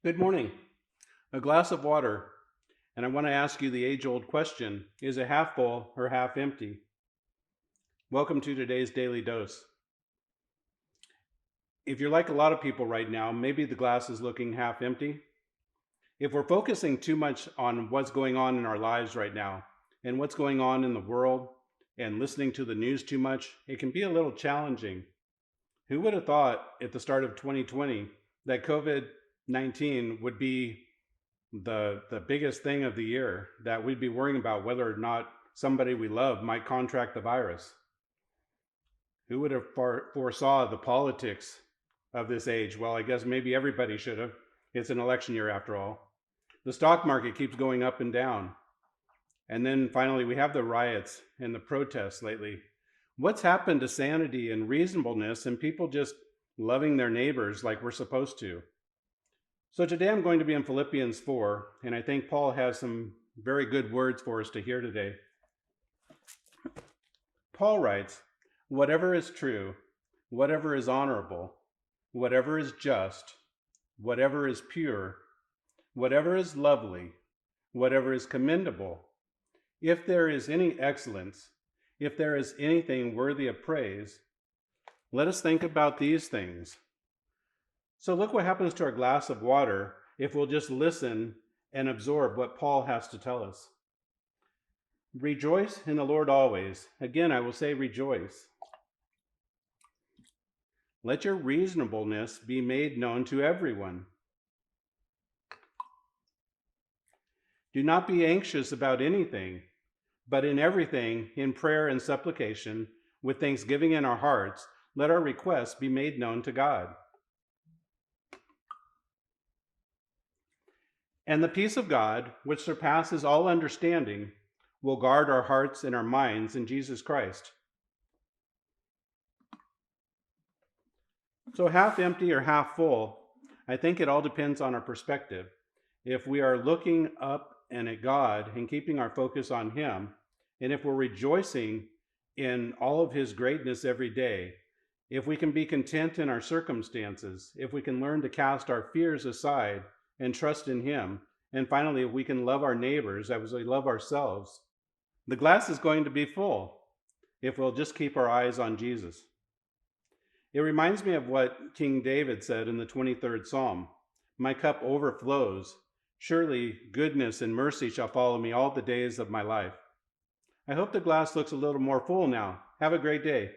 Good morning. A glass of water, and I want to ask you the age old question: is it half full or half empty? Welcome to today's Daily Dose. If you're like a lot of people right now, maybe the glass is looking half empty. If we're focusing too much on what's going on in our lives right now and what's going on in the world and listening to the news too much, it can be a little challenging. Who would have thought at the start of 2020 that COVID 19 would be the biggest thing of the year, that we'd be worrying about whether or not somebody we love might contract the virus? Who would have foresaw the politics of this age? Well, I guess maybe everybody should have. It's an election year after all. The stock market keeps going up and down. And then finally, we have the riots and the protests lately. What's happened to sanity and reasonableness and people just loving their neighbors like we're supposed to? So today I'm going to be in Philippians 4, and I think Paul has some very good words for us to hear today. Paul writes, "Whatever is true, whatever is honorable, whatever is just, whatever is pure, whatever is lovely, whatever is commendable, if there is any excellence, if there is anything worthy of praise, let us think about these things." So look what happens to our glass of water if we'll just listen and absorb what Paul has to tell us. Rejoice in the Lord always. Again, I will say rejoice. Let your reasonableness be made known to everyone. Do not be anxious about anything, but in everything, in prayer and supplication, with thanksgiving in our hearts, let our requests be made known to God. And the peace of God, which surpasses all understanding, will guard our hearts and our minds in Jesus Christ. So half empty or half full, I think it all depends on our perspective. If we are looking up and at God and keeping our focus on Him, and if we're rejoicing in all of His greatness every day, if we can be content in our circumstances, if we can learn to cast our fears aside and trust in Him, and finally, if we can love our neighbors as we love ourselves, the glass is going to be full if we'll just keep our eyes on Jesus. It reminds me of what King David said in the 23rd Psalm: "My cup overflows. Surely goodness and mercy shall follow me all the days of my life." I hope the glass looks a little more full now. Have a great day.